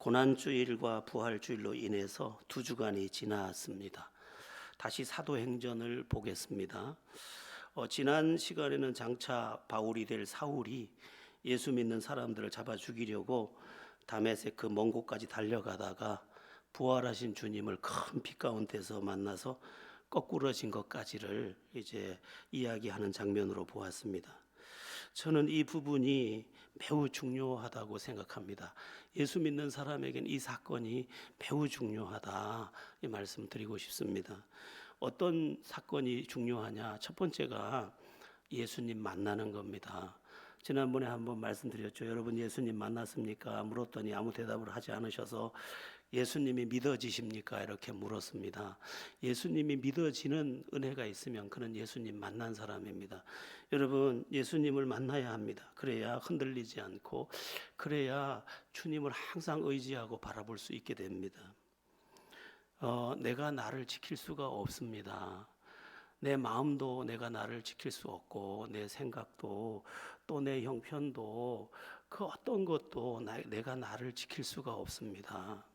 고난주일과 부활주일로 인해서 두 주간이 지났습니다. 다시 사도행전을 보겠습니다. 지난 시간에는 장차 바울이 될 사울이 예수 믿는 사람들을 잡아 죽이려고 다메섹 그 먼 곳까지 달려가다가 부활하신 주님을 큰 빛 가운데서 만나서 거꾸러진 것까지를 이제 이야기하는 장면으로 보았습니다. 저는 이 부분이 매우 중요하다고 생각합니다. 예수 믿는 사람에겐 이 사건이 매우 중요하다, 이 말씀 드리고 싶습니다. 어떤 사건이 중요하냐? 첫 번째가 예수님 만나는 겁니다. 지난번에 한번 말씀드렸죠. 여러분 예수님 만났습니까? 물었더니 아무 대답을 하지 않으셔서 예수님이 믿어지십니까? 이렇게 물었습니다. 예수님이 믿어지는 은혜가 있으면 그는 예수님 만난 사람입니다. 여러분 예수님을 만나야 합니다. 그래야 흔들리지 않고, 그래야 주님을 항상 의지하고 바라볼 수 있게 됩니다. 내가 나를 지킬 수가 없습니다. 내 마음도 내가 나를 지킬 수 없고, 내 생각도 또 내 형편도 그 어떤 것도 내가 나를 지킬 수가 없습니다.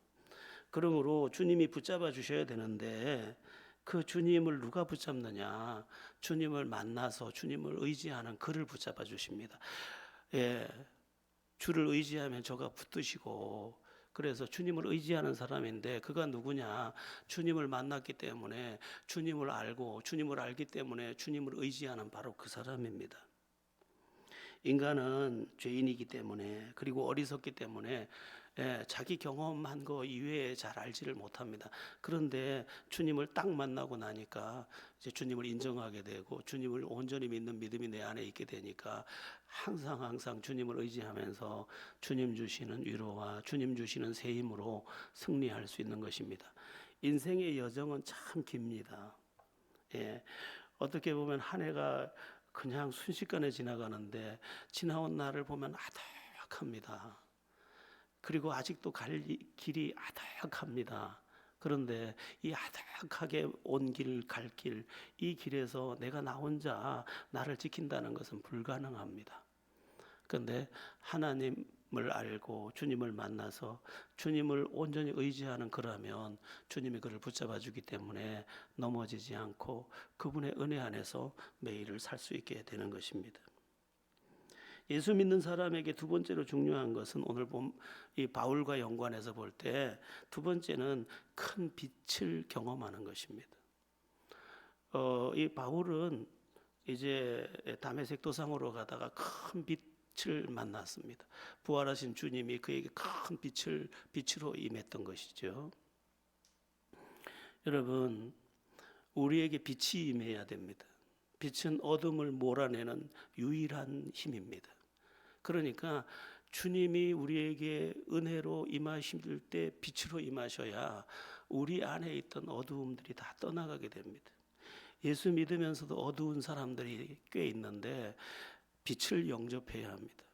그러므로 주님이 붙잡아 주셔야 되는데, 그 주님을 누가 붙잡느냐? 주님을 만나서 주님을 의지하는 그를 붙잡아 주십니다. 주를 의지하면 저가 붙드시고, 그래서 주님을 의지하는 사람인데 그가 누구냐? 주님을 만났기 때문에, 주님을 알고 주님을 알기 때문에 주님을 의지하는 바로 그 사람입니다. 인간은 죄인이기 때문에, 그리고 어리석기 때문에 자기 경험한 거 이외에 잘 알지를 못합니다. 그런데 주님을 딱 만나고 나니까 이제 주님을 인정하게 되고, 주님을 온전히 믿는 믿음이 내 안에 있게 되니까 항상 주님을 의지하면서 주님 주시는 위로와 주님 주시는 새 힘으로 승리할 수 있는 것입니다. 인생의 여정은 참 깁니다. 어떻게 보면 한 해가 그냥 순식간에 지나가는데, 지나온 날을 보면 아득합니다. 그리고 아직도 갈 길이 아득합니다. 그런데 이 아득하게 온 길, 갈 길, 이 길에서 내가 나 혼자 나를 지킨다는 것은 불가능합니다. 그런데 하나님을 알고 주님을 만나서 주님을 온전히 의지하는 그라면 주님이 그를 붙잡아 주기 때문에 넘어지지 않고 그분의 은혜 안에서 매일을 살 수 있게 되는 것입니다. 예수 믿는 사람에게 두 번째로 중요한 것은, 오늘 이 바울과 연관해서 볼 때 두 번째는 큰 빛을 경험하는 것입니다. 이 바울은 이제 다메섹 도상으로 가다가 큰 빛을 만났습니다. 부활하신 주님이 그에게 큰 빛으로 임했던 것이죠. 여러분, 우리에게 빛이 임해야 됩니다. 빛은 어둠을 몰아내는 유일한 힘입니다. 그러니까 주님이 우리에게 은혜로 임하실 때 빛으로 임하셔야 우리 안에 있던 어두움들이 다 떠나가게 됩니다. 예수 믿으면서도 어두운 사람들이 꽤 있는데 빛을 영접해야 합니다.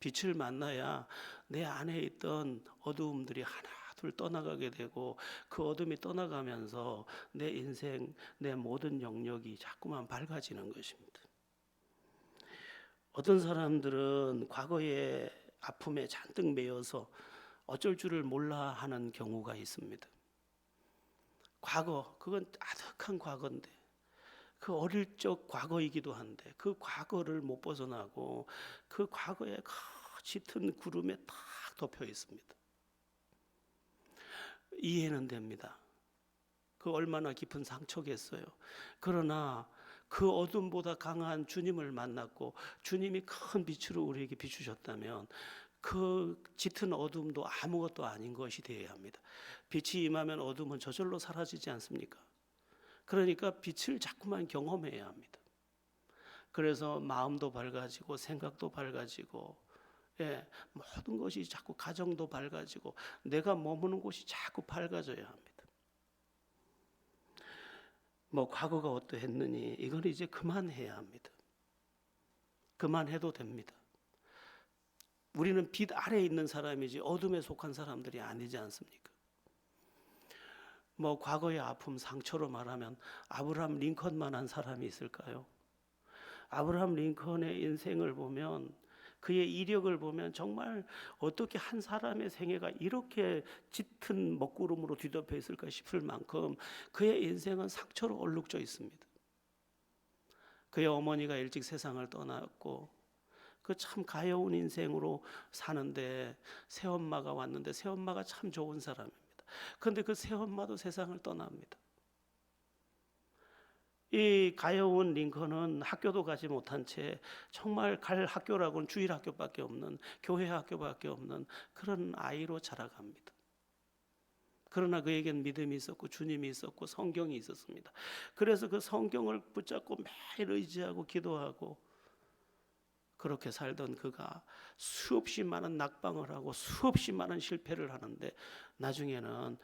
빛을 만나야 내 안에 있던 어두움들이 하나 둘 떠나가게 되고, 그 어둠이 떠나가면서 내 인생, 내 모든 영역이 자꾸만 밝아지는 것입니다. 어떤 사람들은 과거의 아픔에 잔뜩 매여서 어쩔 줄을 몰라 하는 경우가 있습니다. 과거, 그건 아득한 과거인데, 그 어릴 적 과거이기도 한데 그 과거를 못 벗어나고 그 과거에 짙은 구름에 탁 덮여 있습니다. 이해는 됩니다. 그 얼마나 깊은 상처겠어요. 그러나 그 어둠보다 강한 주님을 만났고 주님이 큰 빛으로 우리에게 비추셨다면 그 짙은 어둠도 아무것도 아닌 것이 되어야 합니다. 빛이 임하면 어둠은 저절로 사라지지 않습니까? 그러니까 빛을 자꾸만 경험해야 합니다. 그래서 마음도 밝아지고 생각도 밝아지고, 모든 것이 자꾸, 가정도 밝아지고 내가 머무는 곳이 자꾸 밝아져야 합니다. 과거가 어떠했느니 이건 이제 그만해야 합니다. 그만해도 됩니다. 우리는 빛 아래에 있는 사람이지 어둠에 속한 사람들이 아니지 않습니까? 과거의 아픔, 상처로 말하면 아브라함 링컨만한 사람이 있을까요? 아브라함 링컨의 인생을 보면 그의 이력을 보면 정말 어떻게 한 사람의 생애가 이렇게 짙은 먹구름으로 뒤덮여 있을까 싶을 만큼 그의 인생은 상처로 얼룩져 있습니다. 그의 어머니가 일찍 세상을 떠났고 그 참 가여운 인생으로 사는데 새엄마가 왔는데 새엄마가 참 좋은 사람입니다. 그런데 그 새엄마도 세상을 떠납니다. 이 가여운 링컨은 학교도 가지 못한 채 정말 갈 학교라고는 주일 학교밖에 없는, 교회 학교밖에 없는 그런 아이로 자라갑니다. 그러나 그에겐 믿음이 있었고 주님이 있었고 성경이 있었습니다. 그래서 그 성경을 붙잡고 매일 의지하고 기도하고 그렇게 살던 그가 수없이 많은 낙방을 하고 수없이 많은 실패를 하는데 나중에는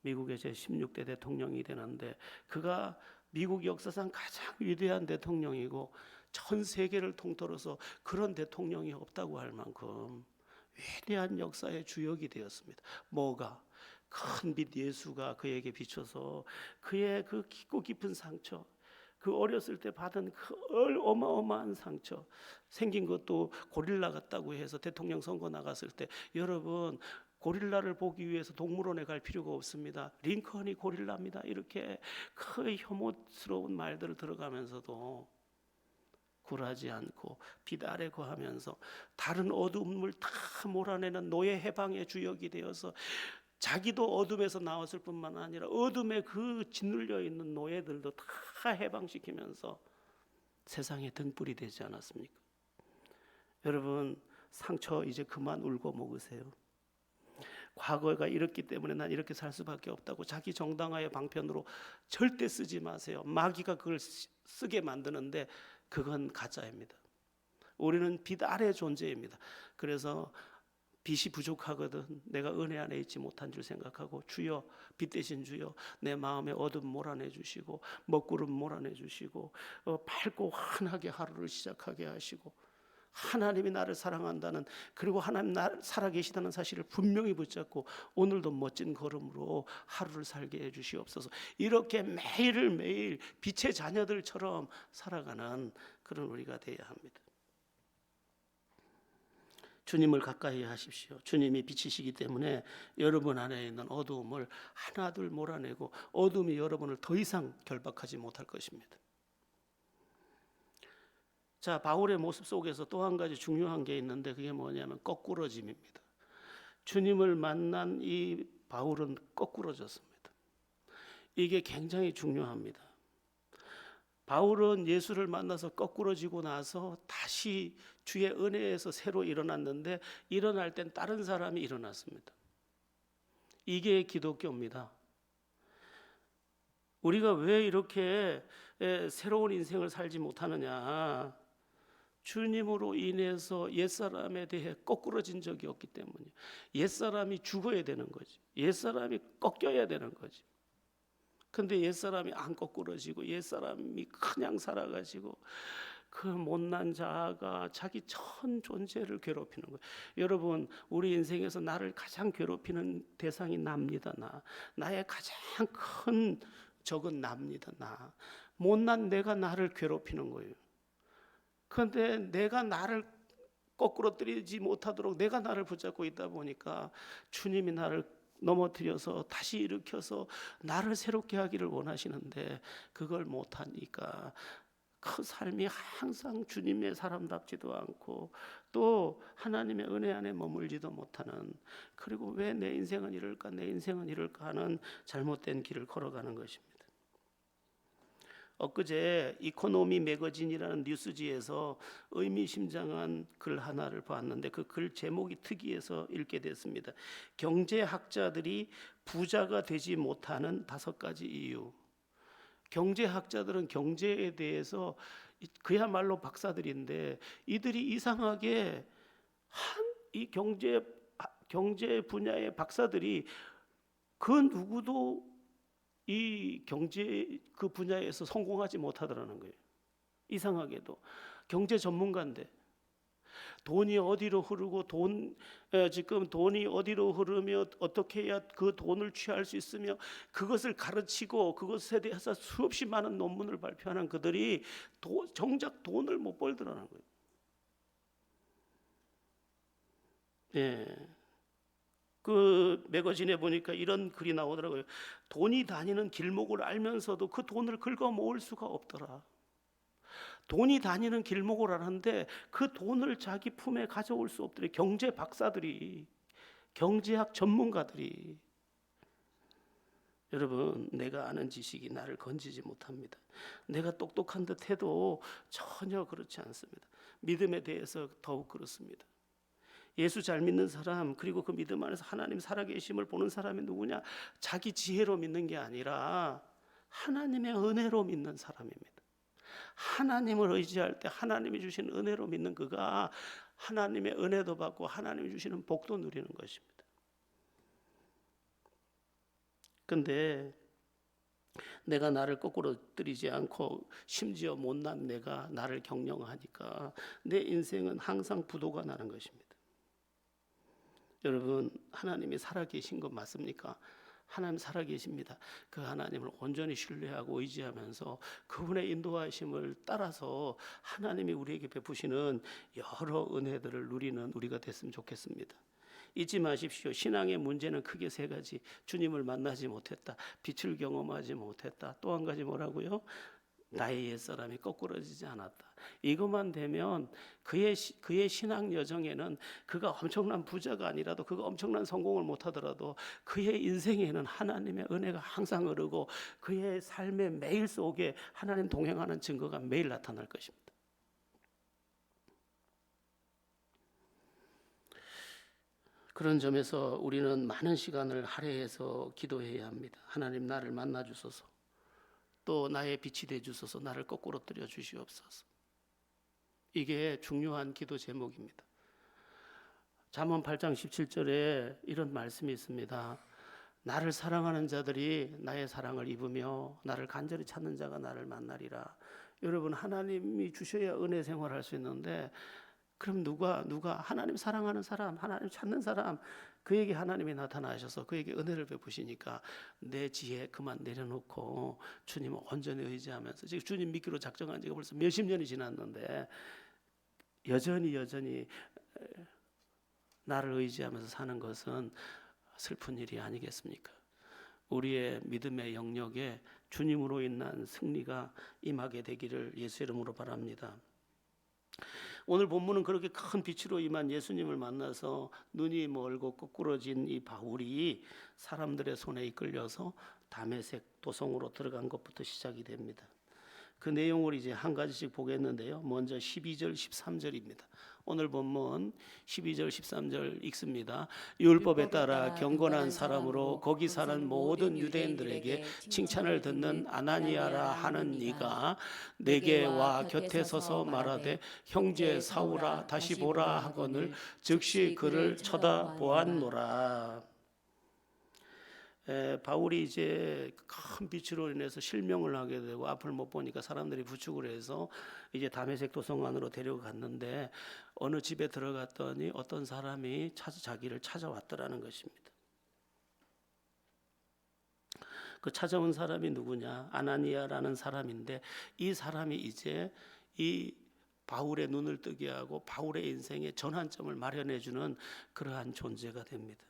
미국의 제16대 대통령이 되는데 그가 미국 역사상 가장 위대한 대통령이고 전 세계를 통틀어서 그런 대통령이 없다고 할 만큼 위대한 역사의 주역이 되었습니다. 뭐가? 큰 빛 예수가 그에게 비춰서 그의 그 깊고 깊은 상처, 그 어렸을 때 받은 그 어마어마한 상처, 생긴 것도 고릴라 같다고 해서 대통령 선거 나갔을 때 여러분 고릴라를 보기 위해서 동물원에 갈 필요가 없습니다. 링컨이 고릴라입니다. 이렇게 그 혐오스러운 말들을 들어가면서도 굴하지 않고 빛 아래 거하면서 다른 어둠을 다 몰아내는 노예 해방의 주역이 되어서 자기도 어둠에서 나왔을 뿐만 아니라 어둠에 그 짓눌려 있는 노예들도 다 해방시키면서 세상에 등불이 되지 않았습니까? 여러분 상처 이제 그만 울고 먹으세요. 과거가 이렇기 때문에 난 이렇게 살 수밖에 없다고 자기 정당화의 방편으로 절대 쓰지 마세요. 마귀가 그걸 쓰게 만드는데 그건 가짜입니다. 우리는 빛 아래 존재입니다. 그래서 빛이 부족하거든 내가 은혜 안에 있지 못한 줄 생각하고 주여 빛 대신 주여 내 마음에 어둠 몰아내 주시고 먹구름 몰아내 주시고 밝고 환하게 하루를 시작하게 하시고 하나님이 나를 사랑한다는 그리고 하나님 나를 살아계시다는 사실을 분명히 붙잡고 오늘도 멋진 걸음으로 하루를 살게 해주시옵소서. 이렇게 매일을 매일 빛의 자녀들처럼 살아가는 그런 우리가 되어야 합니다. 주님을 가까이 하십시오. 주님이 빛이시기 때문에 여러분 안에 있는 어두움을 하나둘 몰아내고 어둠이 여러분을 더 이상 결박하지 못할 것입니다. 자, 바울의 모습 속에서 또 한 가지 중요한 게 있는데 그게 뭐냐면 거꾸러짐입니다. 주님을 만난 이 바울은 거꾸러졌습니다. 이게 굉장히 중요합니다. 바울은 예수를 만나서 거꾸러지고 나서 다시 주의 은혜에서 새로 일어났는데 일어날 땐 다른 사람이 일어났습니다. 이게 기독교입니다. 우리가 왜 이렇게 새로운 인생을 살지 못하느냐? 주님으로 인해서 옛사람에 대해 거꾸러진 적이 없기 때문이에요. 옛사람이 죽어야 되는 거지. 옛사람이 꺾여야 되는 거지. 근데 옛사람이 안 거꾸러지고 옛사람이 그냥 살아가지고 그 못난 자아가 자기 전 존재를 괴롭히는 거예요. 여러분 우리 인생에서 나를 가장 괴롭히는 대상이 납니다. 나의 가장 큰 적은 납니다. 못난 내가 나를 괴롭히는 거예요. 그런데 내가 나를 거꾸러뜨리지 못하도록 내가 나를 붙잡고 있다 보니까 주님이 나를 넘어뜨려서 다시 일으켜서 나를 새롭게 하기를 원하시는데 그걸 못하니까 그 삶이 항상 주님의 사람답지도 않고 또 하나님의 은혜 안에 머물지도 못하는 그리고 왜 내 인생은 이럴까 내 인생은 이럴까 하는 잘못된 길을 걸어가는 것입니다. 엊그제 이코노미 매거진이라는 뉴스지에서 의미심장한 글 하나를 봤는데 그 글 제목이 특이해서 읽게 됐습니다. 경제학자들이 부자가 되지 못하는 5가지 이유. 경제학자들은 경제에 대해서 그야말로 박사들인데 이들이 이상하게 이 경제 분야의 박사들이 그 누구도 이 경제 그 분야에서 성공하지 못하더라는 거예요. 이상하게도 경제 전문가인데 돈이 어디로 흐르고 지금 돈이 어디로 흐르며 어떻게 해야 그 돈을 취할 수 있으며 그것을 가르치고 그것에 대해서 수없이 많은 논문을 발표하는 그들이 정작 돈을 못 벌더라는 거예요. 예. 그 매거진에 보니까 이런 글이 나오더라고요. 돈이 다니는 길목을 알면서도 그 돈을 긁어 모을 수가 없더라. 돈이 다니는 길목을 아는데 그 돈을 자기 품에 가져올 수 없더래. 경제 박사들이, 경제학 전문가들이. 여러분, 내가 아는 지식이 나를 건지지 못합니다. 내가 똑똑한 듯 해도 전혀 그렇지 않습니다. 믿음에 대해서 더욱 그렇습니다. 예수 잘 믿는 사람, 그리고 그 믿음 안에서 하나님 살아계심을 보는 사람이 누구냐? 자기 지혜로 믿는 게 아니라 하나님의 은혜로 믿는 사람입니다. 하나님을 의지할 때 하나님이 주신 은혜로 믿는 그가 하나님의 은혜도 받고 하나님이 주시는 복도 누리는 것입니다. 근데 내가 나를 거꾸로 들이지 않고 심지어 못난 내가 나를 경영하니까 내 인생은 항상 부도가 나는 것입니다. 여러분, 하나님이 살아계신 것 맞습니까? 하나님 살아계십니다. 그 하나님을 온전히 신뢰하고 의지하면서 그분의 인도하심을 따라서 하나님이 우리에게 베푸시는 여러 은혜들을 누리는 우리가 됐으면 좋겠습니다. 잊지 마십시오. 신앙의 문제는 크게 세 가지. 주님을 만나지 못했다, 빛을 경험하지 못했다, 또 한 가지 뭐라고요? 나의 옛사람이 거꾸러지지 않았다. 이것만 되면 그의 신앙 여정에는 그가 엄청난 부자가 아니라도, 그가 엄청난 성공을 못하더라도 그의 인생에는 하나님의 은혜가 항상 흐르고 그의 삶의 매일 속에 하나님 동행하는 증거가 매일 나타날 것입니다. 그런 점에서 우리는 많은 시간을 할애해서 기도해야 합니다. 하나님, 나를 만나 주소서. 또 나의 빛이 되 주소서. 나를 거꾸로 들여 주시옵소서. 이게 중요한 기도 제목입니다. 잠언 8장 17절에 이런 말씀이 있습니다. 나를 사랑하는 자들이 나의 사랑을 입으며 나를 간절히 찾는 자가 나를 만나리라. 여러분, 하나님이 주셔야 은혜 생활할 수 있는데, 그럼 누가 하나님 사랑하는 사람, 하나님 찾는 사람, 그에게 하나님이 나타나셔서 그에게 은혜를 베푸시니까 내 지혜 그만 내려놓고 주님을 온전히 의지하면서, 지금 주님 믿기로 작정한 지가 벌써 몇십 년이 지났는데 여전히 나를 의지하면서 사는 것은 슬픈 일이 아니겠습니까? 우리의 믿음의 영역에 주님으로 인한 승리가 임하게 되기를 예수 이름으로 바랍니다. 오늘 본문은 그렇게 큰 빛으로 임한 예수님을 만나서 눈이 멀고 거꾸러진 이 바울이 사람들의 손에 이끌려서 다메섹 도성으로 들어간 것부터 시작이 됩니다. 그 내용을 이제 한 가지씩 보겠는데요. 먼저 12절 13절입니다. 오늘 본문 12절 13절 읽습니다. 율법에 따라 경건한 사람으로 거기 사는 모든 유대인들에게 칭찬을 듣는 아나니아라 하는 이가 내게 와 곁에 서서 말하되 형제 사울아 다시 보라 하거늘 즉시 그를 쳐다보았노라. 바울이 이제 큰 빛으로 인해서 실명을 하게 되고 앞을 못 보니까 사람들이 부축을 해서 이제 다메섹 도성 안으로 데려갔는데, 어느 집에 들어갔더니 어떤 사람이 자기를 찾아왔더라는 것입니다. 그 찾아온 사람이 누구냐? 아나니아라는 사람인데, 이 사람이 이제 이 바울의 눈을 뜨게 하고 바울의 인생에 전환점을 마련해주는 그러한 존재가 됩니다.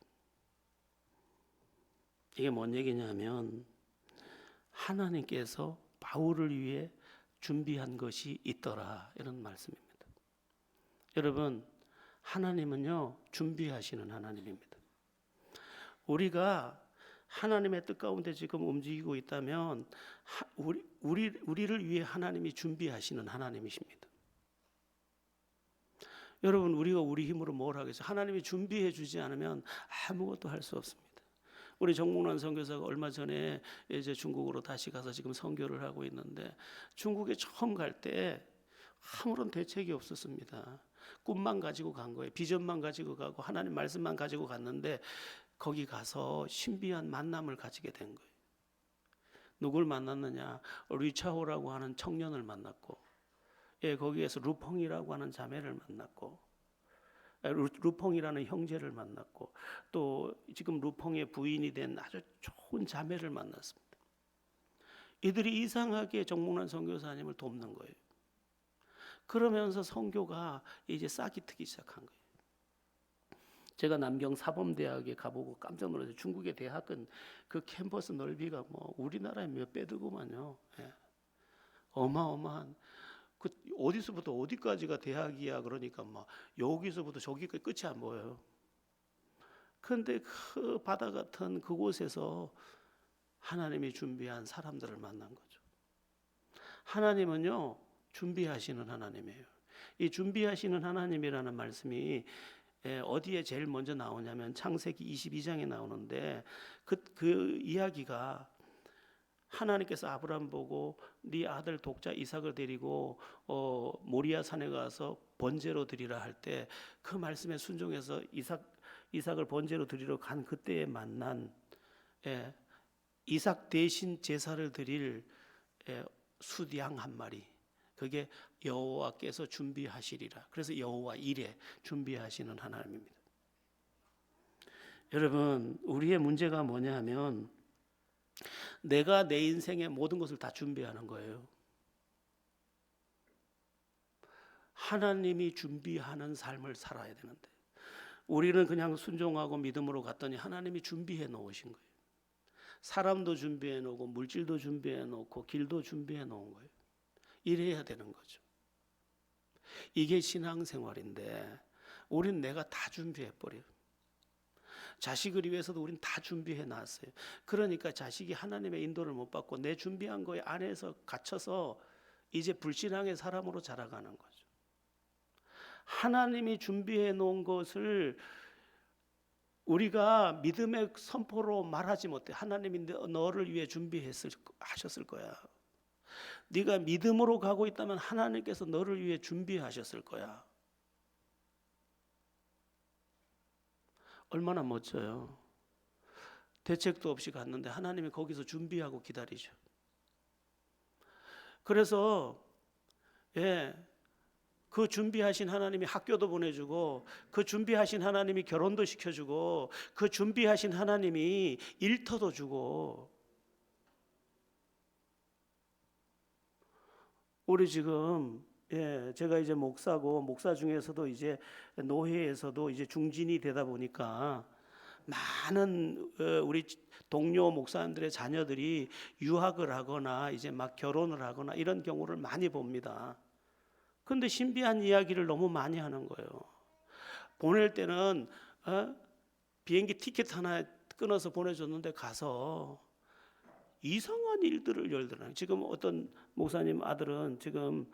이게 뭔 얘기냐면 하나님께서 바울을 위해 준비한 것이 있더라, 이런 말씀입니다. 여러분, 하나님은요 준비하시는 하나님입니다. 우리가 하나님의 뜻 가운데 지금 움직이고 있다면 우리를 위해 하나님이 준비하시는 하나님이십니다. 여러분, 우리가 우리 힘으로 뭘 하겠어요? 하나님이 준비해 주지 않으면 아무것도 할 수 없습니다. 우리 정몽란 선교사가 얼마 전에 이제 중국으로 다시 가서 지금 선교를 하고 있는데, 중국에 처음 갈 때 아무런 대책이 없었습니다. 꿈만 가지고 간 거예요. 비전만 가지고 가고 하나님 말씀만 가지고 갔는데, 거기 가서 신비한 만남을 가지게 된 거예요. 누굴 만났느냐? 리차오라고 하는 청년을 만났고, 거기에서 루펑이라고 하는 자매를 만났고, 루펑이라는 형제를 만났고, 또 지금 루펑의 부인이 된 아주 좋은 자매를 만났습니다. 이들이 이상하게 정몽란 선교사님을 돕는 거예요. 그러면서 선교가 이제 싹이 트기 시작한 거예요. 제가 남경 사범대학에 가보고 깜짝 놀랐어요. 중국의 대학은 그 캠퍼스 넓이가 뭐 우리나라의 몇 배 되고만요. 예. 어마어마한 그 어디서부터 어디까지가 대학이야 그러니까 막 여기서부터 저기까지 끝이 안 보여요. 그런데 그 바다 같은 그곳에서 하나님이 준비한 사람들을 만난 거죠. 하나님은요 준비하시는 하나님이에요. 이 준비하시는 하나님이라는 말씀이 어디에 제일 먼저 나오냐면 창세기 22장에 나오는데 그 이야기가 하나님께서 아브라함 보고 네 아들 독자 이삭을 데리고 모리아 산에 가서 번제로 드리라 할 때 그 말씀에 순종해서 이삭을 번제로 드리러 간 그때에 만난 이삭 대신 제사를 드릴 숫양 한 마리, 그게 여호와께서 준비하시리라. 그래서 여호와 이레 준비하시는 하나님입니다. 여러분 우리의 문제가 뭐냐면 내가 내 인생의 모든 것을 다 준비하는 거예요. 하나님이 준비하는 삶을 살아야 되는데 우리는 그냥 순종하고 믿음으로 갔더니 하나님이 준비해 놓으신 거예요. 사람도 준비해 놓고 물질도 준비해 놓고 길도 준비해 놓은 거예요. 이래야 되는 거죠. 이게 신앙생활인데 우린 내가 다 준비해 버려요. 자식을 위해서도 우린 다 준비해 놨어요. 그러니까 자식이 하나님의 인도를 못 받고 내 준비한 거에 안에서 갇혀서 이제 불신앙의 사람으로 자라가는 거죠. 하나님이 준비해 놓은 것을 우리가 믿음의 선포로 말하지 못해. 하나님이 너를 위해 준비하셨을 거야. 네가 믿음으로 가고 있다면 하나님께서 너를 위해 준비하셨을 거야. 얼마나 멋져요. 대책도 없이 갔는데 하나님이 거기서 준비하고 기다리죠. 그래서 그 준비하신 하나님이 학교도 보내주고 그 준비하신 하나님이 결혼도 시켜주고 그 준비하신 하나님이 일터도 주고. 우리 지금 제가 이제 목사고 목사 중에서도 이제 노회에서도 이제 중진이 되다 보니까 많은 우리 동료 목사님들의 자녀들이 유학을 하거나 이제 막 결혼을 하거나 이런 경우를 많이 봅니다. 그런데 신비한 이야기를 너무 많이 하는 거예요. 보낼 때는 비행기 티켓 하나 끊어서 보내줬는데 가서 이상한 일들을 열더라고요. 지금 어떤 목사님 아들은 지금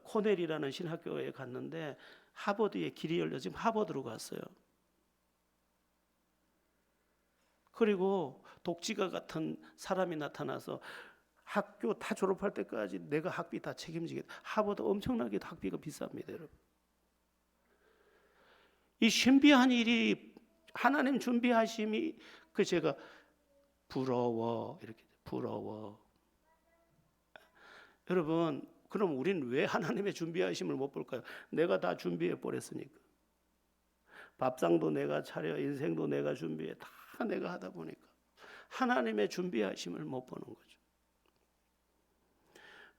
코넬이라는 신학교에 갔는데 하버드에 길이 열려 지금 하버드로 갔어요. 그리고 독지가 같은 사람이 나타나서 학교 다 졸업할 때까지 내가 학비 다 책임지겠다. 하버드 엄청나게 학비가 비쌉니다, 여러분. 이 신비한 일이 하나님 준비하심이 제가 부러워 이렇게 부러워. 여러분 그럼 우리는 왜 하나님의 준비하심을 못 볼까요? 내가 다 준비해 버렸으니까. 밥상도 내가 차려 인생도 내가 준비해 다 내가 하다 보니까 하나님의 준비하심을 못 보는 거죠.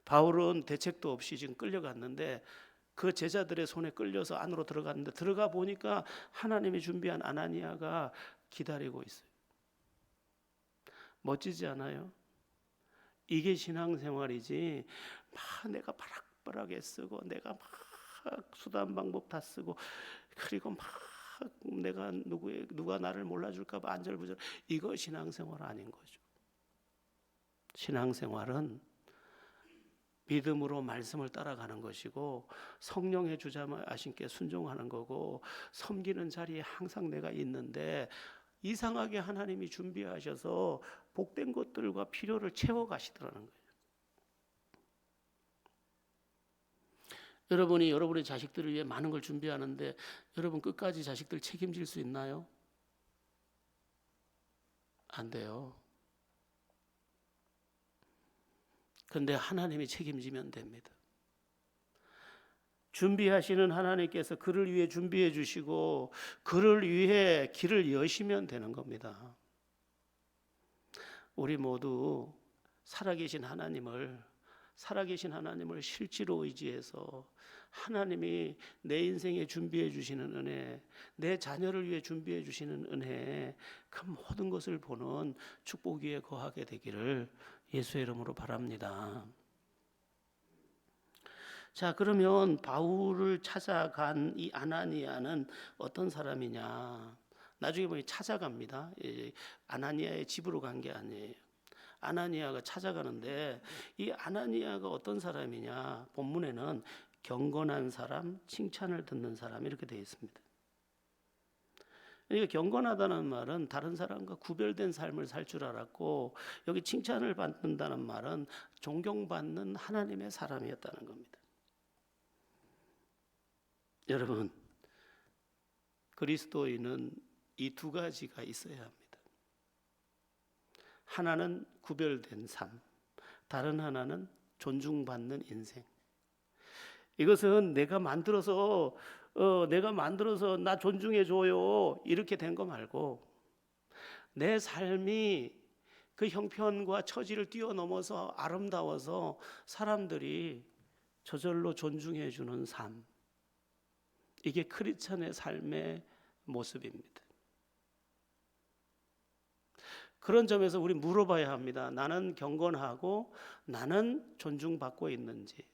바울은 대책도 없이 지금 끌려갔는데 그 제자들의 손에 끌려서 안으로 들어갔는데 들어가 보니까 하나님이 준비한 아나니아가 기다리고 있어요. 멋지지 않아요? 이게 신앙생활이지. 막 내가 바락바락에 쓰고 내가 막 수단 방법 다 쓰고 그리고 막 내가 누가 나를 몰라줄까 봐 안절부절. 이거 신앙생활 아닌 거죠. 신앙생활은 믿음으로 말씀을 따라가는 것이고 성령의 주장하신께 순종하는 거고 섬기는 자리에 항상 내가 있는데 이상하게 하나님이 준비하셔서 복된 것들과 필요를 채워가시더라는 거예요. 여러분이 여러분의 자식들을 위해 많은 걸 준비하는데 여러분 끝까지 자식들 책임질 수 있나요? 안 돼요. 그런데 하나님이 책임지면 됩니다. 준비하시는 하나님께서 그를 위해 준비해 주시고 그를 위해 길을 여시면 되는 겁니다. 우리 모두 살아계신 하나님을 실제로 의지해서 하나님이 내 인생에 준비해 주시는 은혜, 내 자녀를 위해 준비해 주시는 은혜, 그 모든 것을 보는 축복 위에 거하게 되기를 예수의 이름으로 바랍니다. 자, 그러면 바울을 찾아간 이 아나니아는 어떤 사람이냐? 나중에 보니 찾아갑니다. 아나니아의 집으로 간 게 아니에요. 아나니아가 찾아가는데 이 아나니아가 어떤 사람이냐? 본문에는 경건한 사람, 칭찬을 듣는 사람 이렇게 되어 있습니다. 그러니까 경건하다는 말은 다른 사람과 구별된 삶을 살 줄 알았고, 여기 칭찬을 받는다는 말은 존경받는 하나님의 사람이었다는 겁니다. 여러분, 그리스도인은 이 두 가지가 있어야 합니다. 하나는 구별된 삶, 다른 하나는 존중받는 인생. 이것은 내가 만들어서 나 존중해 줘요 이렇게 된 거 말고, 내 삶이 그 형편과 처지를 뛰어넘어서 아름다워서 사람들이 저절로 존중해 주는 삶, 이게 크리스천의 삶의 모습입니다. 그런 점에서 우리 물어봐야 합니다. 나는 경건하고 나는 존중받고 있는지.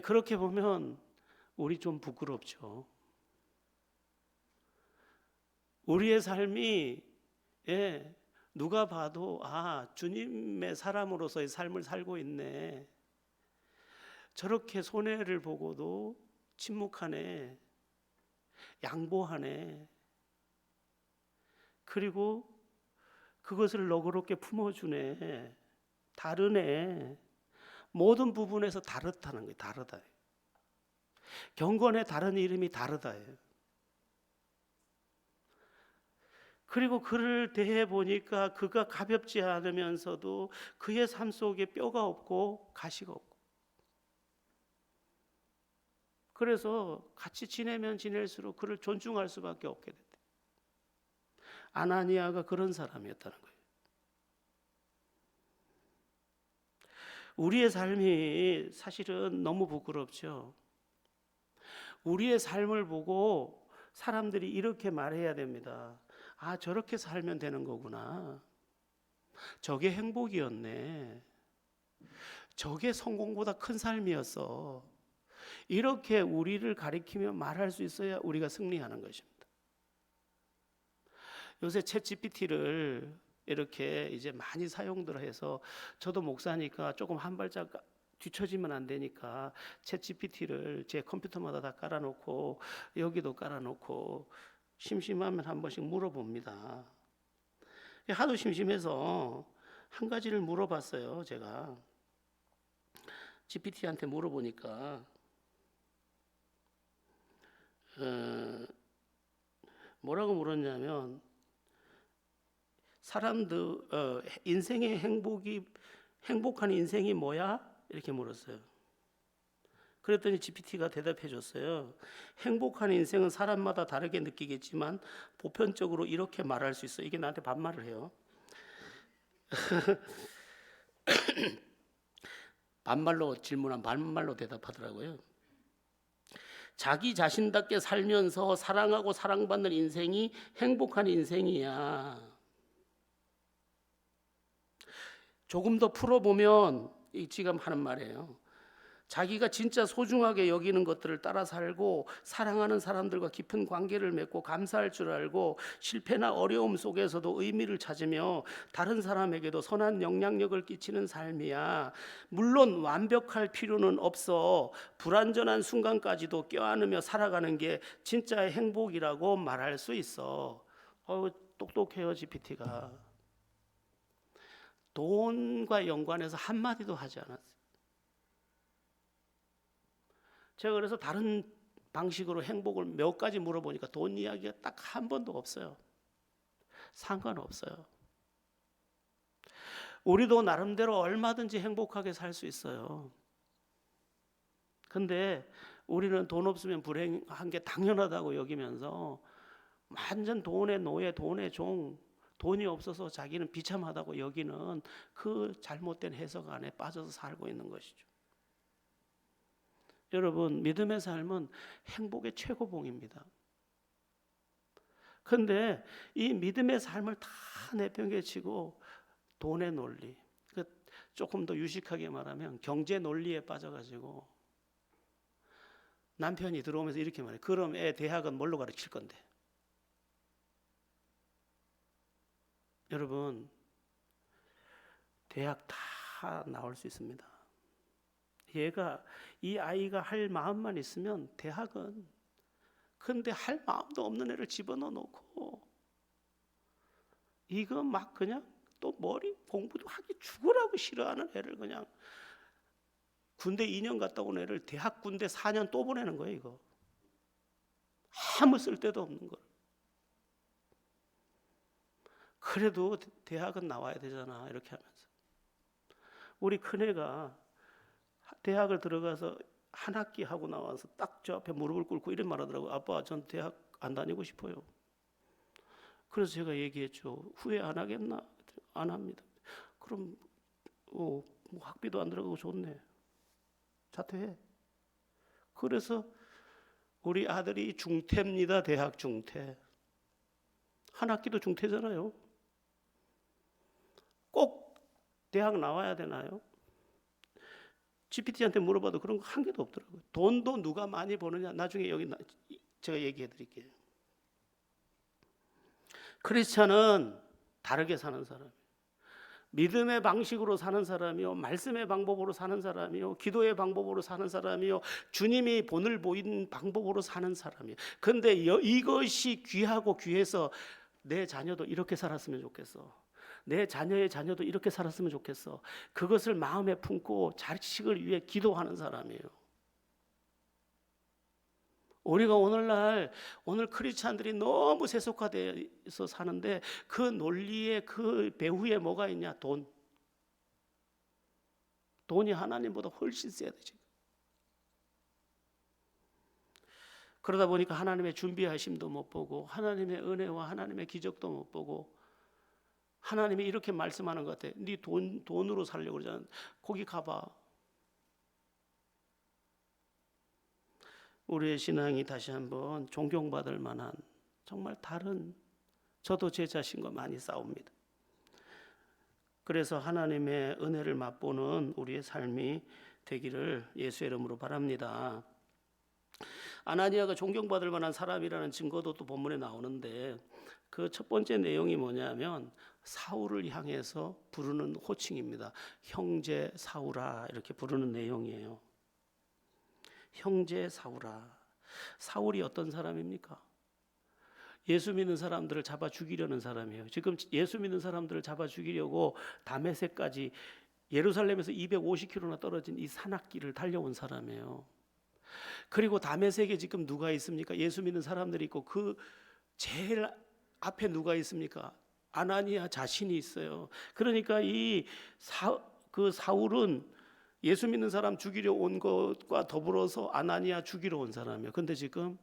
그렇게 보면 우리 좀 부끄럽죠. 우리의 삶이 누가 봐도 주님의 사람으로서의 삶을 살고 있네, 저렇게 손해를 보고도 침묵하네, 양보하네, 그리고 그것을 너그럽게 품어주네, 다르네, 모든 부분에서 다르다는 거예요. 다르다. 경건의 다른 이름이 다르다예요. 그리고 그를 대해 보니까 그가 가볍지 않으면서도 그의 삶 속에 뼈가 없고 가시가 없고, 그래서 같이 지내면 지낼수록 그를 존중할 수밖에 없게 됐대. 아나니아가 그런 사람이었다는 거예요. 우리의 삶이 사실은 너무 부끄럽죠. 우리의 삶을 보고 사람들이 이렇게 말해야 됩니다. 저렇게 살면 되는 거구나. 저게 행복이었네. 저게 성공보다 큰 삶이었어. 이렇게 우리를 가리키며 말할 수 있어야 우리가 승리하는 것입니다. 요새 챗 GPT를 이렇게 이제 많이 사용들 해서, 저도 목사니까 조금 한 발짝 뒤처지면 안 되니까 챗 GPT를 제 컴퓨터마다 다 깔아놓고 여기도 깔아놓고 심심하면 한 번씩 물어봅니다. 하도 심심해서 한 가지를 물어봤어요. 제가 GPT한테 물어보니까 뭐라고 물었냐면, 사람들 인생의 행복한 인생이 뭐야? 이렇게 물었어요. 그랬더니 GPT가 대답해 줬어요. 행복한 인생은 사람마다 다르게 느끼겠지만 보편적으로 이렇게 말할 수 있어. 이게 나한테 반말을 해요. 반말로 질문한 반말로 대답하더라고요. 자기 자신답게 살면서 사랑하고 사랑받는 인생이 행복한 인생이야. 조금 더 풀어보면 지금 하는 말이에요. 자기가 진짜 소중하게 여기는 것들을 따라 살고, 사랑하는 사람들과 깊은 관계를 맺고 감사할 줄 알고, 실패나 어려움 속에서도 의미를 찾으며 다른 사람에게도 선한 영향력을 끼치는 삶이야. 물론 완벽할 필요는 없어. 불완전한 순간까지도 껴안으며 살아가는 게 진짜의 행복이라고 말할 수 있어. 똑똑해요, GPT가. 돈과 연관해서 한마디도 하지 않았어요. 제가 그래서 다른 방식으로 행복을 몇 가지 물어보니까 돈 이야기가 딱 한 번도 없어요. 상관없어요. 우리도 나름대로 얼마든지 행복하게 살 수 있어요. 근데 우리는 돈 없으면 불행한 게 당연하다고 여기면서 완전 돈의 노예, 돈의 종, 돈이 없어서 자기는 비참하다고 여기는 그 잘못된 해석 안에 빠져서 살고 있는 것이죠. 여러분, 믿음의 삶은 행복의 최고봉입니다. 그런데 이 믿음의 삶을 다 내팽개치고 돈의 논리, 조금 더 유식하게 말하면 경제 논리에 빠져가지고 남편이 들어오면서 이렇게 말해요. 그럼 애 대학은 뭘로 가르칠 건데? 여러분, 대학 다 나올 수 있습니다. 이 아이가 할 마음만 있으면 대학은, 근데 할 마음도 없는 애를 집어넣어 놓고 이거 막 그냥 또 머리 공부도 하기 죽으라고 싫어하는 애를 그냥 군대 2년 갔다 온 애를 대학 군대 4년 또 보내는 거예요. 이거 아무 쓸데도 없는 걸. 그래도 대학은 나와야 되잖아, 이렇게 하면서. 우리 큰애가 대학을 들어가서 한 학기 하고 나와서 딱 저 앞에 무릎을 꿇고 이런 말 하더라고요. 아빠, 전 대학 안 다니고 싶어요. 그래서 제가 얘기했죠. 후회 안 하겠나? 안 합니다. 그럼 뭐 학비도 안 들어가고 좋네. 자퇴해. 그래서 우리 아들이 중퇴입니다. 대학 중퇴. 한 학기도 중퇴잖아요. 꼭 대학 나와야 되나요? GPT한테 물어봐도 그런 거 한 개도 없더라고요. 돈도 누가 많이 버느냐? 나중에 여기 제가 얘기해 드릴게요. 크리스찬은 다르게 사는 사람이에요. 믿음의 방식으로 사는 사람이요, 말씀의 방법으로 사는 사람이요, 기도의 방법으로 사는 사람이요, 주님이 본을 보인 방법으로 사는 사람이에요. 그런데 이것이 귀하고 귀해서 내 자녀도 이렇게 살았으면 좋겠어. 내 자녀의 자녀도 이렇게 살았으면 좋겠어. 그것을 마음에 품고 자식을 위해 기도하는 사람이에요. 우리가 오늘 크리스찬들이 너무 세속화되어서 사는데 그 논리에 그 배후에 뭐가 있냐? 돈이 하나님보다 훨씬 세야 돼 지금. 그러다 보니까 하나님의 준비하심도 못 보고 하나님의 은혜와 하나님의 기적도 못 보고 하나님이 이렇게 말씀하는 것 같아. 네 돈으로 살려고 그러잖아. 거기 가봐. 우리의 신앙이 다시 한번 존경받을 만한 정말 다른, 저도 제 자신과 많이 싸웁니다. 그래서 하나님의 은혜를 맛보는 우리의 삶이 되기를 예수의 이름으로 바랍니다. 아나니아가 존경받을 만한 사람이라는 증거도 또 본문에 나오는데 그 첫 번째 내용이 뭐냐면 사울을 향해서 부르는 호칭입니다. 형제 사울아, 이렇게 부르는 내용이에요. 형제 사울아. 사울이 어떤 사람입니까? 예수 믿는 사람들을 잡아 죽이려는 사람이에요. 지금 예수 믿는 사람들을 잡아 죽이려고 다메섹까지 예루살렘에서 250km나 떨어진 이 산악길을 달려온 사람이에요. 그리고 다메섹에 지금 누가 있습니까? 예수 믿는 사람들이 있고 그 제일 앞에 누가 있습니까? 아나니아 자신이 있어요. 그러니까 그 사울은 예수 믿는 사람 죽이려 온 것과 더불어서 아나니아 죽이러 온 사람이에요. 근데 지금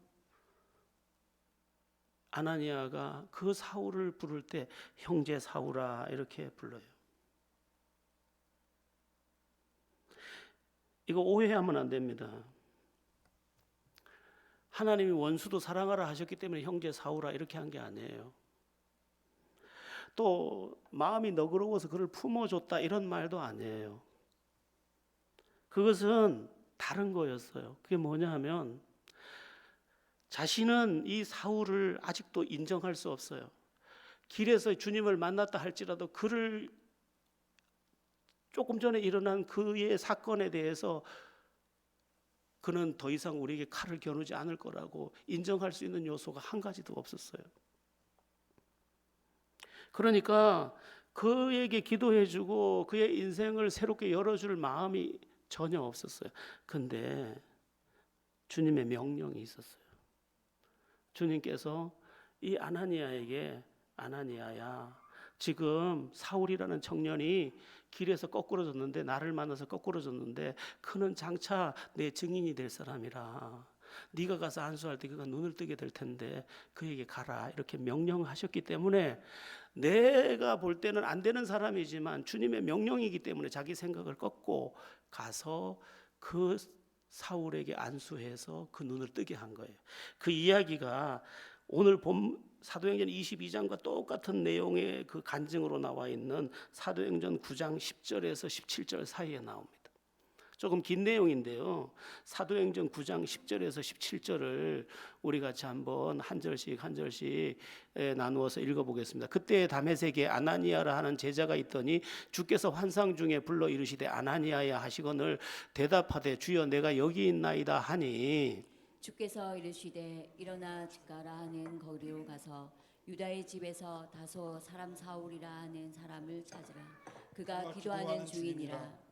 아나니아가 그 사울을 부를 때 형제 사울아 이렇게 불러요. 이거 오해하면 안 됩니다. 하나님이 원수도 사랑하라 하셨기 때문에 형제 사울아 이렇게 한 게 아니에요. 또 마음이 너그러워서 그를 품어줬다 이런 말도 아니에요. 그것은 다른 거였어요. 그게 뭐냐 하면 자신은 이 사울을 아직도 인정할 수 없어요. 길에서 주님을 만났다 할지라도 그를 조금 전에 일어난 그의 사건에 대해서 그는 더 이상 우리에게 칼을 겨누지 않을 거라고 인정할 수 있는 요소가 한 가지도 없었어요. 그러니까 그에게 기도해주고 그의 인생을 새롭게 열어줄 마음이 전혀 없었어요. 근데 주님의 명령이 있었어요. 주님께서 이 아나니아에게 아나니아야, 지금 사울이라는 청년이 길에서 거꾸러졌는데 나를 만나서 거꾸러졌는데 그는 장차 내 증인이 될 사람이라. 네가 가서 안수할 때 그가 눈을 뜨게 될 텐데 그에게 가라 이렇게 명령하셨기 때문에 내가 볼 때는 안 되는 사람이지만 주님의 명령이기 때문에 자기 생각을 꺾고 가서 그 사울에게 안수해서 그 눈을 뜨게 한 거예요. 그 이야기가 오늘 본 사도행전 22장과 똑같은 내용의 그 간증으로 나와 있는 사도행전 9장 10절에서 17절 사이에 나옵니다. 조금 긴 내용인데요. 사도행전 9장 10절에서 17절을 우리 같이 한번 한 절씩 나누어서 읽어보겠습니다. 그때 다메섹에 아나니아라 하는 제자가 있더니 주께서 환상 중에 불러 이르시되 아나니아야 하시거늘 대답하되 주여 내가 여기 있나이다 하니 주께서 이르시되 일어나 집가라 하는 거리로 가서 유다의 집에서 다소 사람 사울이라 하는 사람을 찾으라. 그가 기도하는 중이니라.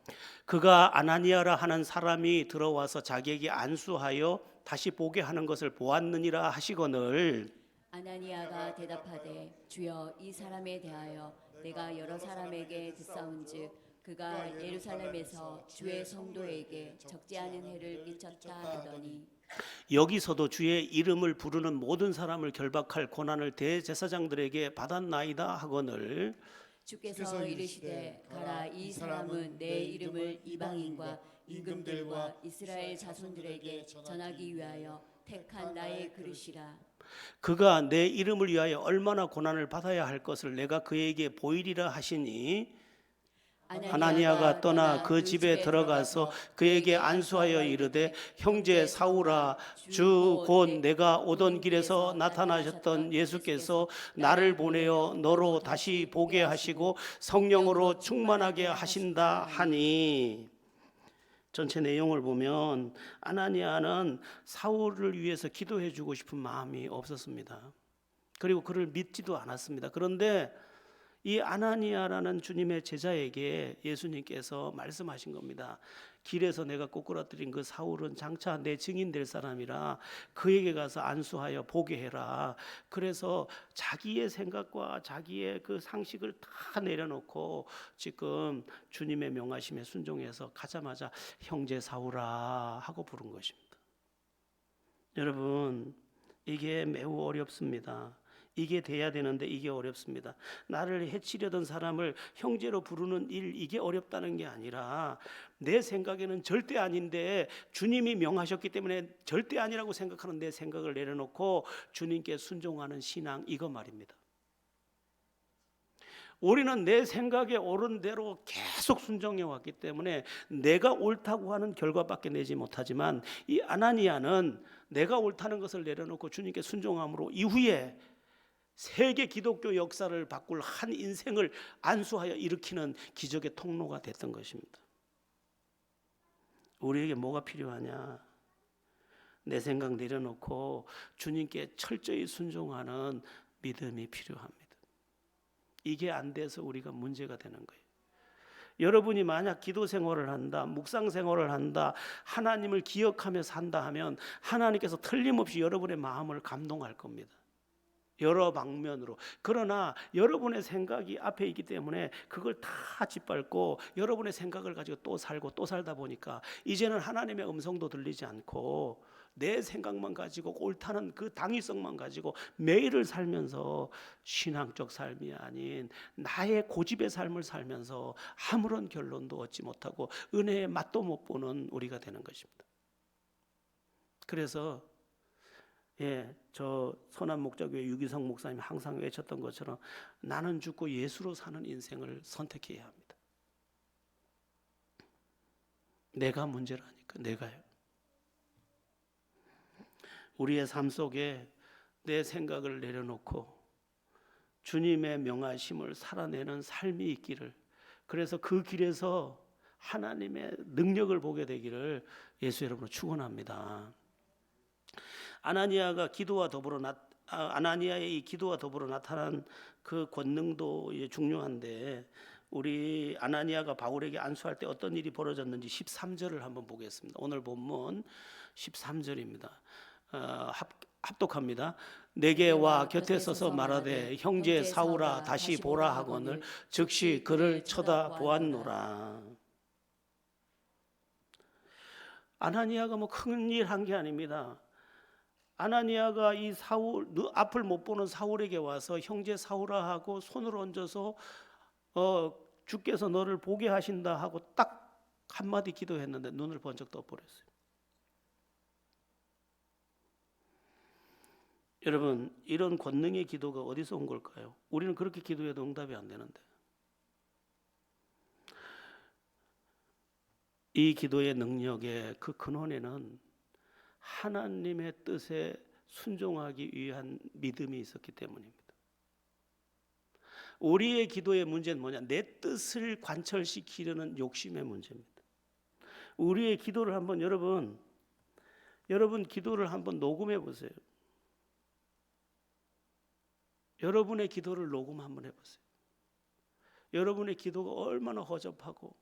그가 아나니아라 하는 사람이 들어와서 자기에게 안수하여 다시 보게 하는 것을 보았느니라 하시거늘 아나니아가 대답하되 주여 이 사람에 대하여 내가 여러 사람에게 듣사온즉 그가 예루살렘에서 주의 성도에게 적지 않은 해를 끼쳤다 하더니 여기서도 주의 이름을 부르는 모든 사람을 결박할 고난을 대제사장들에게 받았나이다 하거늘 주께서 이르시되 가라 이 사람은 내 이름을 이방인과 임금들과 이스라엘 자손들에게 전하기 위하여 택한 나의 그릇이라. 그가 내 이름을 위하여 얼마나 고난을 받아야 할 것을 내가 그에게 보이리라 하시니 아나니아가 떠나 그 집에 들어가서 그에게 안수하여 이르되 형제 사울아 주 곧 내가 오던 길에서 나타나셨던 예수께서 나를 보내어 너로 다시 보게 하시고 성령으로 충만하게 하신다 하니 전체 내용을 보면 아나니아는 사울을 위해서 기도해 주고 싶은 마음이 없었습니다. 그리고 그를 믿지도 않았습니다. 그런데 이 아나니아라는 주님의 제자에게 예수님께서 말씀하신 겁니다. 길에서 내가 꼬꾸라뜨린 그 사울은 장차 내 증인 될 사람이라 그에게 가서 안수하여 보게 해라. 그래서 자기의 생각과 자기의 그 상식을 다 내려놓고 지금 주님의 명하심에 순종해서 가자마자 형제 사울아 하고 부른 것입니다. 여러분, 이게 매우 어렵습니다. 이게 돼야 되는데 이게 어렵습니다. 나를 해치려던 사람을 형제로 부르는 일, 이게 어렵다는 게 아니라 내 생각에는 절대 아닌데 주님이 명하셨기 때문에 절대 아니라고 생각하는 내 생각을 내려놓고 주님께 순종하는 신앙, 이거 말입니다. 우리는 내 생각에 옳은 대로 계속 순종해 왔기 때문에 내가 옳다고 하는 결과밖에 내지 못하지만 이 아나니아는 내가 옳다는 것을 내려놓고 주님께 순종함으로 이후에 세계 기독교 역사를 바꿀 한 인생을 안수하여 일으키는 기적의 통로가 됐던 것입니다. 우리에게 뭐가 필요하냐? 내 생각 내려놓고 주님께 철저히 순종하는 믿음이 필요합니다. 이게 안 돼서 우리가 문제가 되는 거예요. 여러분이 만약 기도 생활을 한다, 묵상 생활을 한다, 하나님을 기억하며 산다 하면 하나님께서 틀림없이 여러분의 마음을 감동할 겁니다. 여러 방면으로. 그러나 여러분의 생각이 앞에 있기 때문에 그걸 다 짓밟고 여러분의 생각을 가지고 또 살고 또 살다 보니까 이제는 하나님의 음성도 들리지 않고 내 생각만 가지고 옳다는 그 당위성만 가지고 매일을 살면서 신앙적 삶이 아닌 나의 고집의 삶을 살면서 아무런 결론도 얻지 못하고 은혜의 맛도 못 보는 우리가 되는 것입니다. 그래서 저 선한목자교회 유기성 목사님이 항상 외쳤던 것처럼 나는 죽고 예수로 사는 인생을 선택해야 합니다. 내가 문제라니까, 내가요. 우리의 삶 속에 내 생각을 내려놓고 주님의 명하심을 살아내는 삶이 있기를, 그래서 그 길에서 하나님의 능력을 보게 되기를 예수 여러분으로 축원합니다. 아나니아의 이 기도와 더불어 나타난 그 권능도 중요한데 우리 아나니아가 바울에게 안수할 때 어떤 일이 벌어졌는지 13절을 한번 보겠습니다. 오늘 본문 13절입니다. 합독합니다. 내게 와 곁에 서서 말하되 형제 사울아 다시 보라 하거늘 즉시 그를 쳐다보았노라. 아나니아가 뭐 큰일 한 게 아닙니다. 아나니아가 이 사울 앞을 못 보는 사울에게 와서 형제 사울아 하고 손을 얹어서 주께서 너를 보게 하신다 하고 딱 한마디 기도했는데 눈을 번쩍 떠버렸어요. 여러분, 이런 권능의 기도가 어디서 온 걸까요? 우리는 그렇게 기도해도 응답이 안 되는데. 이 기도의 능력의 그 근원에는 하나님의 뜻에 순종하기 위한 믿음이 있었기 때문입니다. 우리의 기도의 문제는 뭐냐? 내 뜻을 관철시키려는 욕심의 문제입니다. 우리의 기도를 한번 여러분 기도를 한번 녹음해 보세요. 여러분의 기도를 녹음 한번 해보세요. 여러분의 기도가 얼마나 허접하고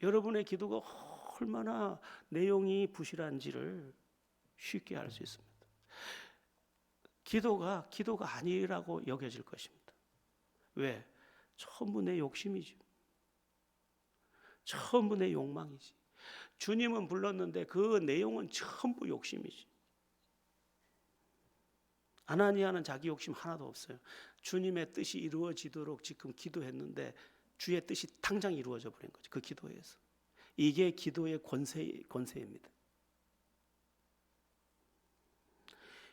여러분의 기도가 얼마나 내용이 부실한지를 쉽게 알 수 있습니다. 기도가 아니라고 여겨질 것입니다. 왜? 전부 내 욕심이지. 전부 내 욕망이지. 주님은 불렀는데 그 내용은 전부 욕심이지. 아나니아는 자기 욕심 하나도 없어요. 주님의 뜻이 이루어지도록 지금 기도했는데 주의 뜻이 당장 이루어져 버린 거죠. 그 기도에서. 이게 기도의 권세입니다.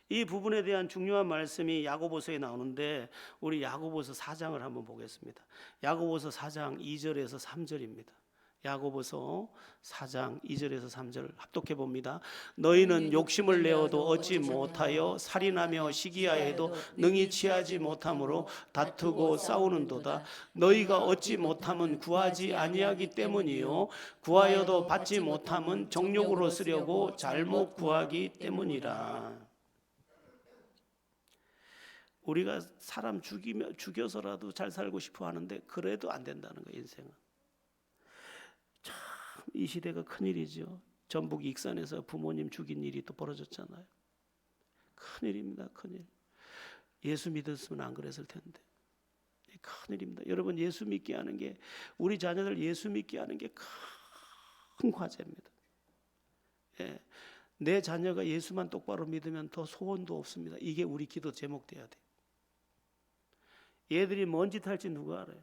이 부분에 대한 중요한 말씀이 야고보서에 나오는데 우리 야고보서 4장을 한번 보겠습니다. 야고보서 4장 2절에서 3절입니다. 야고보서 4장 2절에서 3절 합독해 봅니다. 너희는 욕심을 내어도 얻지 못하여 살인하며 시기하여도 능히 취하지 못함으로 다투고 싸우는도다. 너희가 얻지 못함은 구하지 아니하기 때문이요 구하여도 받지 못함은 정욕으로 쓰려고 잘못 구하기 때문이라. 우리가 사람 죽여서라도 잘 살고 싶어 하는데 그래도 안 된다는 거예요. 인생은 참 이 시대가 큰일이죠. 전북 익산에서 부모님 죽인 일이 또 벌어졌잖아요. 큰일입니다. 큰일. 예수 믿었으면 안 그랬을 텐데 큰일입니다. 여러분, 예수 믿게 하는 게, 우리 자녀들 예수 믿게 하는 게 큰 과제입니다. 예. 내 자녀가 예수만 똑바로 믿으면 더 소원도 없습니다. 이게 우리 기도 제목 돼야 돼요. 얘들이 뭔 짓 할지 누가 알아요?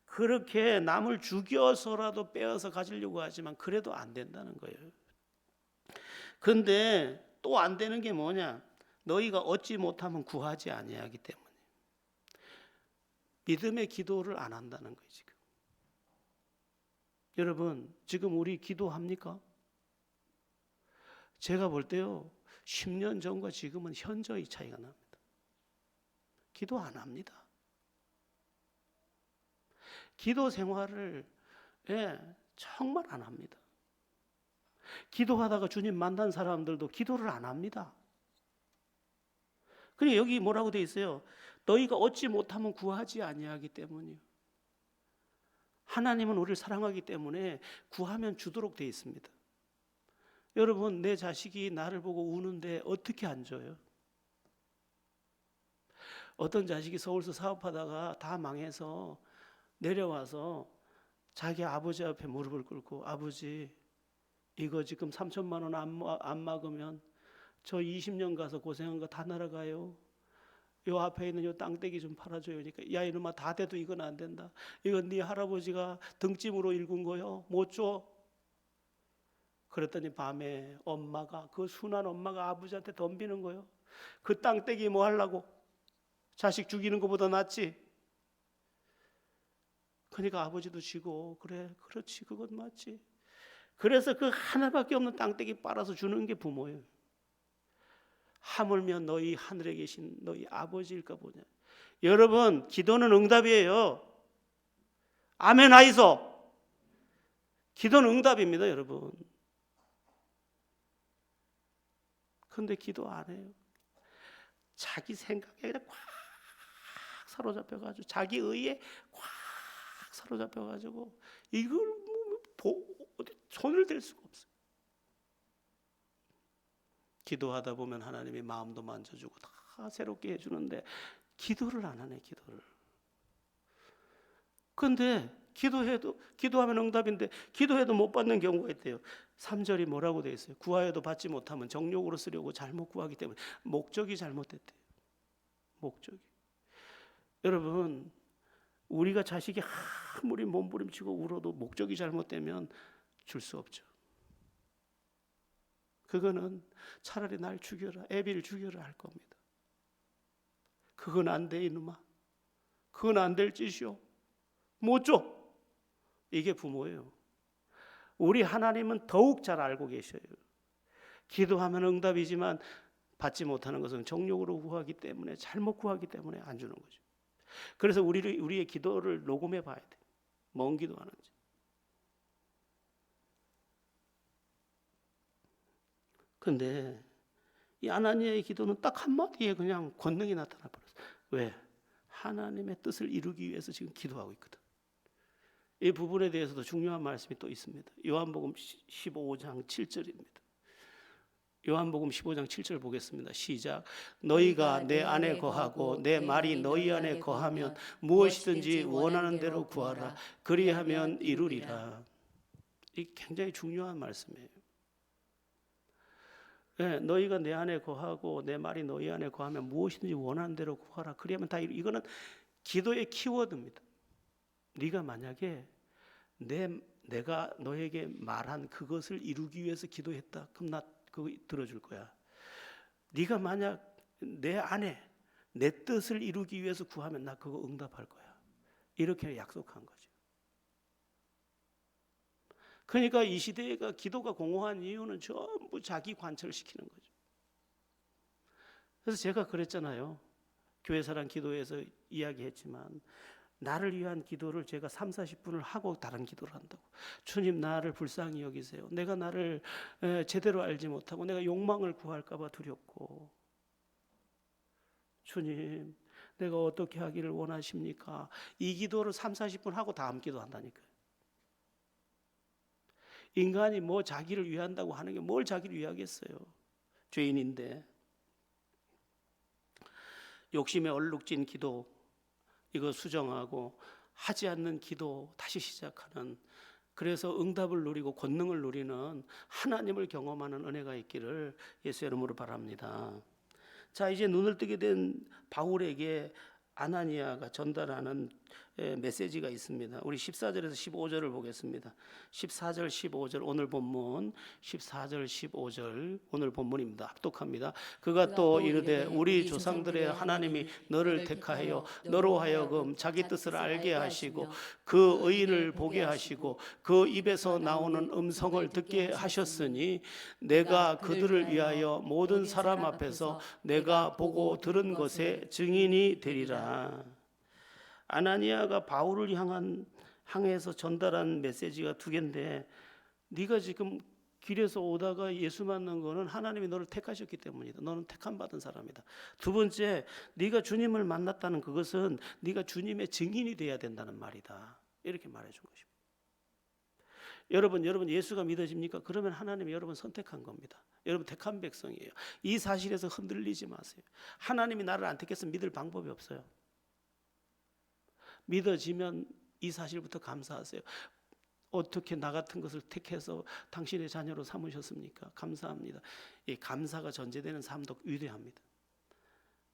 그렇게 남을 죽여서라도 빼앗아 가지려고 하지만 그래도 안 된다는 거예요. 그런데 또 안 되는 게 뭐냐? 너희가 얻지 못하면 구하지 아니하기 때문에. 믿음의 기도를 안 한다는 거예요. 지금 여러분, 지금 우리 기도합니까? 제가 볼 때요 10년 전과 지금은 현저히 차이가 납니다. 기도 안 합니다. 기도 생활을 정말 안 합니다. 기도하다가 주님 만난 사람들도 기도를 안 합니다. 그러니까 여기 뭐라고 돼 있어요? 너희가 얻지 못하면 구하지 아니하기 때문이요. 하나님은 우리를 사랑하기 때문에 구하면 주도록 돼 있습니다. 여러분, 내 자식이 나를 보고 우는데 어떻게 안 줘요? 어떤 자식이 서울서 사업하다가 다 망해서 내려와서 자기 아버지 앞에 무릎을 꿇고, 아버지 이거 지금 3천만 원 안 막으면 저 20년 가서 고생한 거 다 날아가요. 요 앞에 있는 요 땅떼기 좀 팔아줘요. 그러니까 야 이놈아, 다 돼도 이건 안 된다. 이건 네 할아버지가 등짐으로 일군 거요. 못 줘. 그랬더니 밤에 엄마가, 그 순한 엄마가 아버지한테 덤비는 거요. 그 땅떼기 뭐 하려고? 자식 죽이는 것보다 낫지. 그러니까 아버지도 지고, 그래 그렇지 그건 맞지. 그래서 그 하나밖에 없는 땅떼기 빨아서 주는 게 부모예요. 하물며 너희 하늘에 계신 너희 아버지일까 보냐. 여러분, 기도는 응답이에요. 아멘 하이소. 기도는 응답입니다, 여러분. 그런데 기도 안 해요. 자기 생각에 그냥 꽉 사로잡혀가지고, 자기 의에 꽉 사로잡혀가지고 이걸 어디 손을 댈 수가 없어요. 기도하다 보면 하나님이 마음도 만져주고 다 새롭게 해주는데 기도를 안 하네, 기도를. 그런데 기도하면 응답인데 기도해도 못 받는 경우가 있대요. 3절이 뭐라고 되어 있어요? 구하여도 받지 못하면 정욕으로 쓰려고 잘못 구하기 때문에. 목적이 잘못됐대요. 목적이. 여러분, 우리가 자식이 아무리 몸부림치고 울어도 목적이 잘못되면 줄 수 없죠. 그거는 차라리 날 죽여라, 애비를 죽여라 할 겁니다. 그건 안 돼 이놈아. 그건 안 될 짓이요. 못 줘. 이게 부모예요. 우리 하나님은 더욱 잘 알고 계셔요. 기도하면 응답이지만 받지 못하는 것은 정욕으로 구하기 때문에, 잘못 구하기 때문에 안 주는 거죠. 그래서 우리의 기도를 녹음해 봐야 돼. 뭔 기도하는지. 그런데 이 아나니아의 기도는 딱 한마디에 그냥 권능이 나타나 버렸어요. 왜? 하나님의 뜻을 이루기 위해서 지금 기도하고 있거든. 이 부분에 대해서도 중요한 말씀이 또 있습니다. 요한복음 15장 7절입니다. 요한복음 15장 7절 보겠습니다. 시작. 너희가 내 안에 거하고 내 말이 너희 안에 거하면 무엇이든지 원하는 대로 구하라. 그리하면 이루리라. 이 굉장히 중요한 말씀이에요. 네, 너희가 내 안에 거하고 내 말이 너희 안에 거하면 무엇이든지 원하는 대로 구하라. 그리하면 다 이거는 기도의 키워드입니다. 네가 만약에 내가 너에게 말한 그것을 이루기 위해서 기도했다. 그럼 나 그거 들어줄 거야. 네가 만약 내 안에 내 뜻을 이루기 위해서 구하면 나 그거 응답할 거야. 이렇게 약속한 거죠. 그러니까 이 시대가 기도가 공허한 이유는 전부 자기 관철시키는 거죠. 그래서 제가 그랬잖아요. 교회사랑 기도에서 이야기했지만 나를 위한 기도를 제가 30-40분을 하고 다른 기도를 한다고. 주님 나를 불쌍히 여기세요. 내가 나를 제대로 알지 못하고 내가 욕망을 구할까 봐 두렵고, 주님 내가 어떻게 하기를 원하십니까? 이 기도를 30-40분 하고 다음 기도한다니까요. 인간이 뭐 자기를 위한다고 하는 게 뭘 자기를 위하겠어요. 죄인인데. 욕심에 얼룩진 기도 이거 수정하고 하지 않는 기도 다시 시작하는, 그래서 응답을 누리고 권능을 누리는 하나님을 경험하는 은혜가 있기를 예수의 이름으로 바랍니다. 자, 이제 눈을 뜨게 된 바울에게 아나니아가 전달하는 메시지가 있습니다. 우리 14절에서 15절을 보겠습니다. 14절 15절 오늘 본문 14절 15절 오늘 본문입니다. 합독합니다. 그가 또 이르되 우리 조상들의 하나님이 너를 택하여 너로 하여금 자기 뜻을 알게 하시고 그 의인을 보게 하시고 그 입에서 나오는 음성을 듣게 하셨으니 내가 그들을 위하여 모든 사람 앞에서 내가 보고 들은 것에 증인이 되리라. 아나니아가 바울을 향해서 전달한 메시지가 두 개인데, 네가 지금 길에서 오다가 예수 만난 거는 하나님이 너를 택하셨기 때문이다. 너는 택함 받은 사람이다. 두 번째, 네가 주님을 만났다는 그것은 네가 주님의 증인이 돼야 된다는 말이다. 이렇게 말해준 것입니다. 여러분 예수가 믿어집니까? 그러면 하나님이 여러분 선택한 겁니다. 여러분 택한 백성이에요. 이 사실에서 흔들리지 마세요. 하나님이 나를 안 택해서 믿을 방법이 없어요. 믿어지면 이 사실부터 감사하세요. 어떻게 나 같은 것을 택해서 당신의 자녀로 삼으셨습니까? 감사합니다. 이 감사가 전제되는 삶도 위대합니다.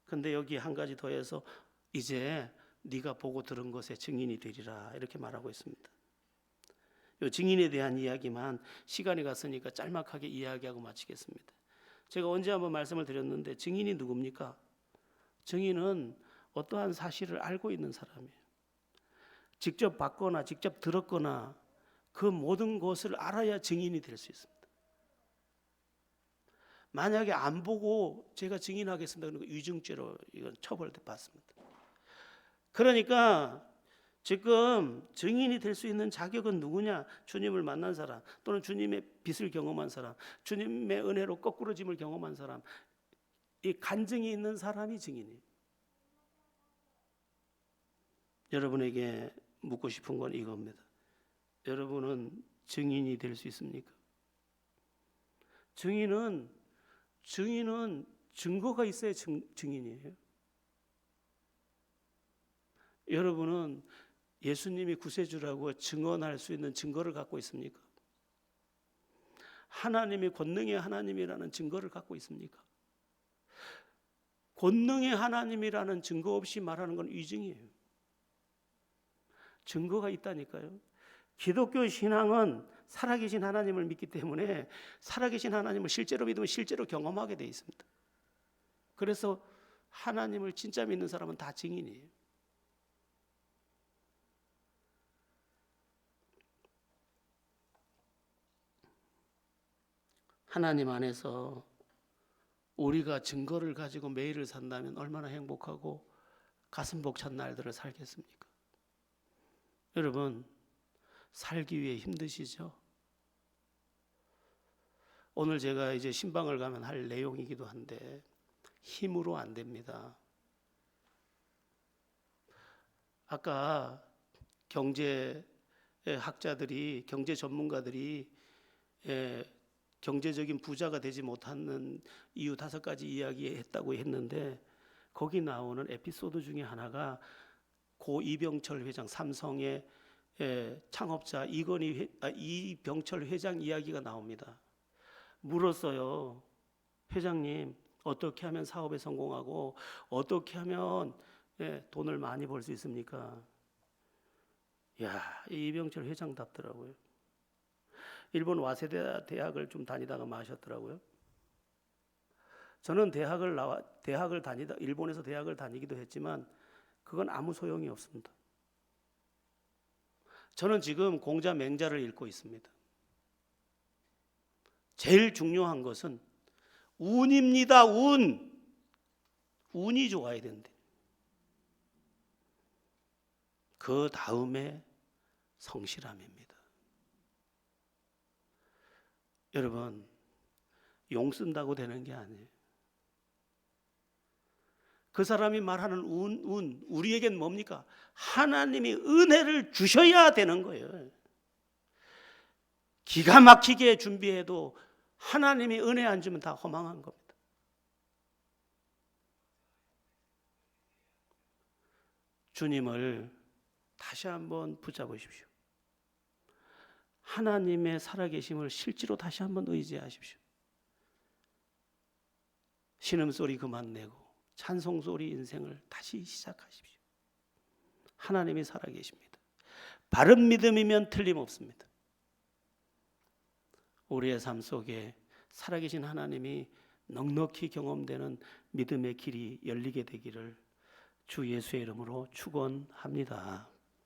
그런데 여기 한 가지 더해서 이제 네가 보고 들은 것에 증인이 되리라 이렇게 말하고 있습니다. 이 증인에 대한 이야기만 시간이 갔으니까 짤막하게 이야기하고 마치겠습니다. 제가 언제 한번 말씀을 드렸는데 증인이 누굽니까? 증인은 어떠한 사실을 알고 있는 사람이에요. 직접 봤거나 직접 들었거나 그 모든 것을 알아야 증인이 될 수 있습니다. 만약에 안 보고 제가 증인하겠습니다. 그러니까 위증죄로 이건 처벌받습니다. 그러니까 지금 증인이 될 수 있는 자격은 누구냐? 주님을 만난 사람, 또는 주님의 빛을 경험한 사람, 주님의 은혜로 거꾸러짐을 경험한 사람, 이 간증이 있는 사람이 증인이에요. 여러분에게 묻고 싶은 건 이겁니다. 여러분은 증인이 될 수 있습니까? 증인은 증거가 있어야 증인이에요. 여러분은 예수님이 구세주라고 증언할 수 있는 증거를 갖고 있습니까? 하나님이 권능의 하나님이라는 증거를 갖고 있습니까? 권능의 하나님이라는 증거 없이 말하는 건 위증이에요. 증거가 있다니까요. 기독교 신앙은 살아계신 하나님을 믿기 때문에 살아계신 하나님을 실제로 믿으면 실제로 경험하게 돼 있습니다. 그래서 하나님을 진짜 믿는 사람은 다 증인이에요. 하나님 안에서 우리가 증거를 가지고 매일을 산다면 얼마나 행복하고 가슴 벅찬 날들을 살겠습니까? 여러분, 살기 위해 힘드시죠? 오늘 제가 이제 신방을 가면 할 내용이기도 한데 힘으로 안 됩니다. 아까 경제 학자들이, 경제 전문가들이 경제적인 부자가 되지 못하는 이유 5가지 이야기했다고 했는데, 거기 나오는 에피소드 중에 하나가 고 이병철 회장, 삼성의 창업자 이병철 회장 이야기가 나옵니다. 물었어요. 회장님, 어떻게 하면 사업에 성공하고 어떻게 하면 돈을 많이 벌 수 있습니까? 이병철 회장 답더라고요. 일본 와세다 대학을 좀 다니다가 마셨더라고요. 저는 대학을 다니다 일본에서 대학을 다니기도 했지만 그건 아무 소용이 없습니다. 저는 지금 공자 맹자를 읽고 있습니다. 제일 중요한 것은 운입니다. 운이 좋아야 된대. 그 다음에 성실함입니다. 여러분, 용 쓴다고 되는 게 아니에요. 그 사람이 말하는 우리에겐 뭡니까? 하나님이 은혜를 주셔야 되는 거예요. 기가 막히게 준비해도 하나님이 은혜 안 주면 다 허망한 겁니다. 주님을 다시 한번 붙잡으십시오. 하나님의 살아계심을 실제로 다시 한번 의지하십시오. 신음소리 그만 내고 찬송소리 인생을 다시 시작하십시오. 하나님이 살아계십니다. 바른 믿음이면 틀림없습니다. 우리의 삶 속에 살아계신 하나님이 넉넉히 경험되는 믿음의 길이 열리게 되기를 주 예수의 이름으로 축원합니다.